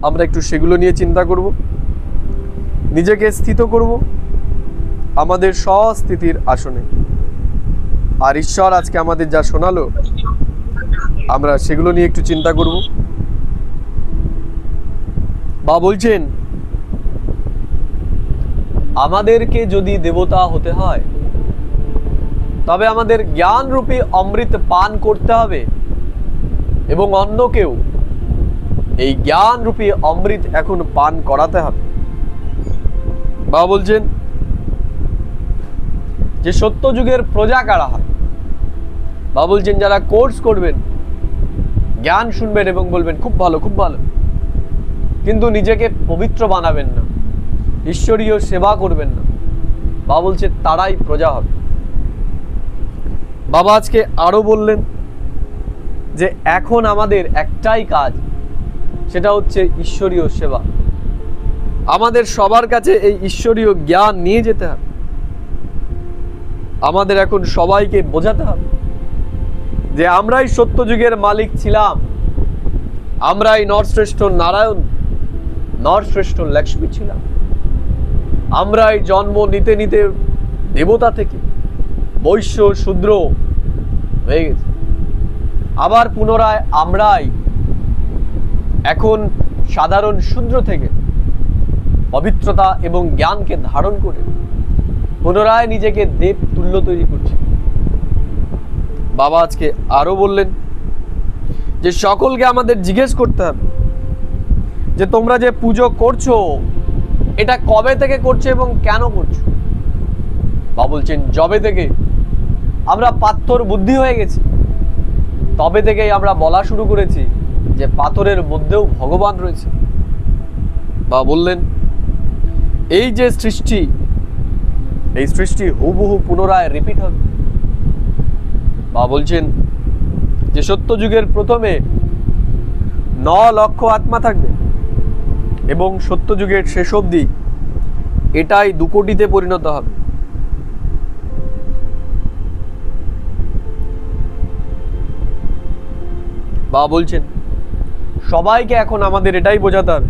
আমরা একটু সেগুলো নিয়ে চিন্তা করব, নিজেকে স্থিত করব আমাদের স্বস্থিতির আসনে। আর ঈশ্বর আজকে আমাদের যা শোনালো আমরা সেগুলো নিয়ে একটু চিন্তা করব। বা বলছেন, আমাদেরকে যদি দেবতা হতে হয় তবে আমাদের জ্ঞানরূপী অমৃত পান করতে হবে এবং অন্যকেও এই জ্ঞানরূপী অমৃত এখন পান করাতে হবে। বা বলছেন যে সত্য যুগের প্রজা কারা হয়? বা বলছেন যারা কোর্স করবেন, জ্ঞান শুনবেন এবং বলবেন খুব ভালো খুব ভালো, কিন্তু নিজেকে পবিত্র বানাবেন না, ঈশ্বরীয় সেবা করবেন না, বা বলছে তারাই প্রজা হবে। বাবা আজকে আরো বললেন যে এখন আমাদের একটাই কাজ, সেটা হচ্ছে ঈশ্বরীয় সেবা। আমাদের সবার কাছে এই ঈশ্বরীয় জ্ঞান নিয়ে যেতে হবে। আমাদের এখন সবাইকে বোঝাতে হবে যে আমরাই সত্য যুগের মালিক ছিলাম, আমরাই নরশ্রেষ্ঠ নারায়ণ, নরশ্রেষ্ঠ লক্ষ্মী ছিলাম, আমরাই জন্ম নিতে নিতে দেবতা থেকে বৈশ্য শূদ্র হয়ে গেছে। আবার পুনরায় আমরাই এখন সাধারণ শূদ্র থেকে পবিত্রতা এবং জ্ঞানকে ধারণ করে পুনরায় নিজেকে দেব তুল্য তৈরি করছি। বাবা আজকে আরো বললেন যে সকলকে আমাদের জিজ্ঞেস করতে হবে যে তোমরা যে পুজো করছো এটা কবে থেকে করছো এবং কেন করছো। বা বলছেন যবে থেকে আমরা পাথর বুদ্ধি হয়ে গেছি তবে থেকেই আমরা বলা শুরু করেছি যে পাথরের মধ্যেও ভগবান রয়েছে। বা বললেন এই যে সৃষ্টি, এই সৃষ্টি হুবহু পুনরায় রিপিট হবে। বা বলছেন যে সত্য যুগের প্রথমে 9 লক্ষ আত্মা থাকবে এবং সত্য যুগের শেষ অবধি এটাই 2 কোটিতে পরিণত হবে। বা বলছেন সবাইকে এখন আমাদের এটাই বোঝাতে হবে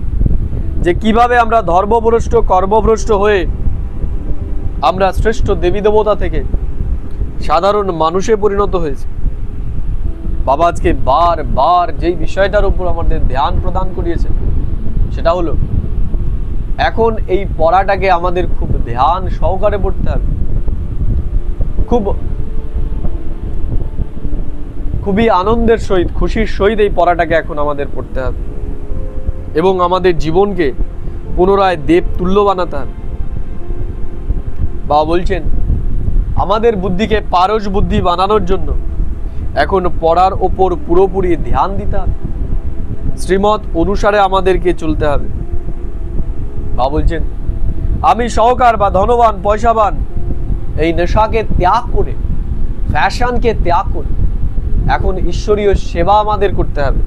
যে কিভাবে আমরা ধর্মভ্রষ্ট কর্মভ্রষ্ট হয়ে আমরা শ্রেষ্ঠ দেবী দেবতা থেকে সাধারণ মানুষে পরিণত হয়েছে। বাবা আজকে বারবার যেই বিষয়টার উপর আমাদের ধ্যান প্রদান করিয়েছেন সেটা হলো এখন এই পড়াটাকে আমাদের খুব ধ্যান সহকারে পড়তে হবে, খুবই আনন্দের সহিত খুশির সহিত এই পড়াটাকে এখন আমাদের পড়তে হবে এবং আমাদের জীবনকে পুনরায় দেব তুল্য বানাতে হবে। বাবা বলছেন আমাদের বুদ্ধিকে পারস বুদ্ধি বানানোর জন্য এখন পড়ার ওপর পুরোপুরি ধ্যান দিতে হবে, শ্রীমত অনুসারে আমাদেরকে চলতে হবে। বাবা বলছেন আমি সহকার বা ধনবান পয়সাবান এই নেশাকে ত্যাগ করে, ফ্যাশনকে ত্যাগ করে এখন ঈশ্বরীয় সেবা আমাদের করতে হবে।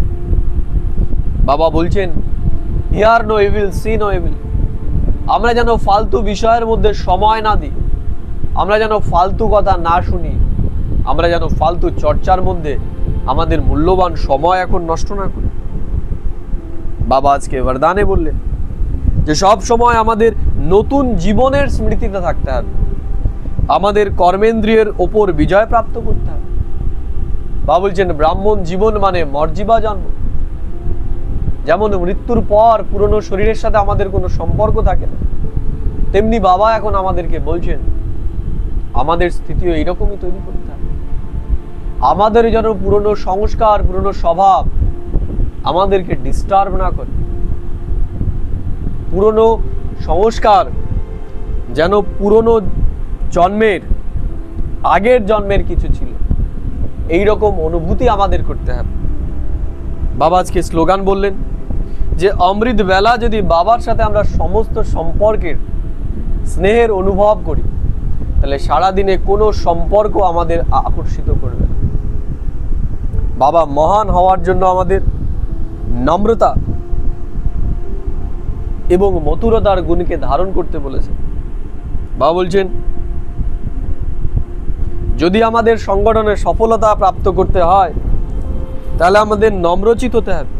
বাবা বলছেন hear no evil, see no evil. আমরা যেন ফালতু বিষয়ের মধ্যে সময় না দিই, আমরা যেন ফালতু কথা না শুনি, আমরা যেন ফালতু চর্চার মধ্যে আমাদের মূল্যবান সময় এখন নষ্ট না করি। বাবা আজকে বরদানে বললেন যে সব সময় আমাদের নতুন জীবনের স্মৃতিতে থাকতে হবে, আমাদের কর্মেন্দ্রিয়ের ওপর বিজয় প্রাপ্ত করতে হবে। বাবা বলছেন ব্রাহ্মণ জীবন মানে মর্জিবা জন্ম। যেমন মৃত্যুর পর পুরনো শরীরের সাথে আমাদের কোনো সম্পর্ক থাকে না, তেমনি বাবা এখন আমাদেরকে বলছেন আমাদের স্থিতিও এইরকমই তৈরি করতে হবে। আমাদের যেন পুরনো সংস্কার, পুরনো স্বভাব আমাদেরকে ডিস্টার্ব না করে, পুরনো সংস্কার যেন পুরনো জন্মের, আগের জন্মের কিছু ছিল এই রকম অনুভূতি আমাদের করতে হবে। বাবা আজকে স্লোগান বললেন যে অমৃত বেলা যদি বাবার সাথে আমরা সমস্ত সম্পর্কের স্নেহের অনুভব করি তাহলে সারাদিনে কোনো সম্পর্ক আমাদের আকর্ষিত করবে না। বাবা মহান হওয়ার জন্য আমাদের নম্রতা এবং মধুরতার গুণকে ধারণ করতে বলেছেন। বাবা বলছেন যদি আমাদের সংগঠনে সফলতা প্রাপ্ত করতে হয় তাহলে আমাদের নম্রচিত হতে হবে,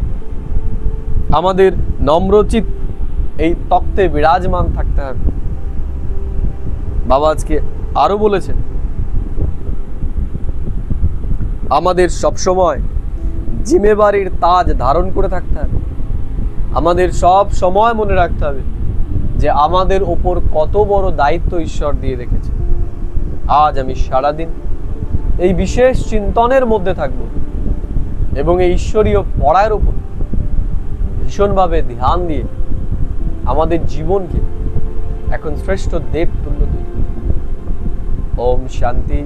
আমাদের নম্রচিত এই তক্তে বিরাজমান থাকতে হবে। বাবা আজকে আরো বলেছেন আমাদের সবসময় জিম্মেবারির তাজ ধারণ করে থাকতে হবে। আমাদের সব সময় মনে রাখতে হবে যে আমাদের ওপর কত বড় দায়িত্ব ঈশ্বর দিয়ে রেখেছে। আজ আমি সারাদিন এই বিশেষ চিন্তনের মধ্যে থাকব এবং এই ঈশ্বরীয় পড়ার উপর ভীষণভাবে ধ্যান দিয়ে আমাদের জীবনকে এখন শ্রেষ্ঠ দেব তুল্য তৈরি। ওম শান্তি,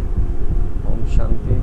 ওম শান্তি।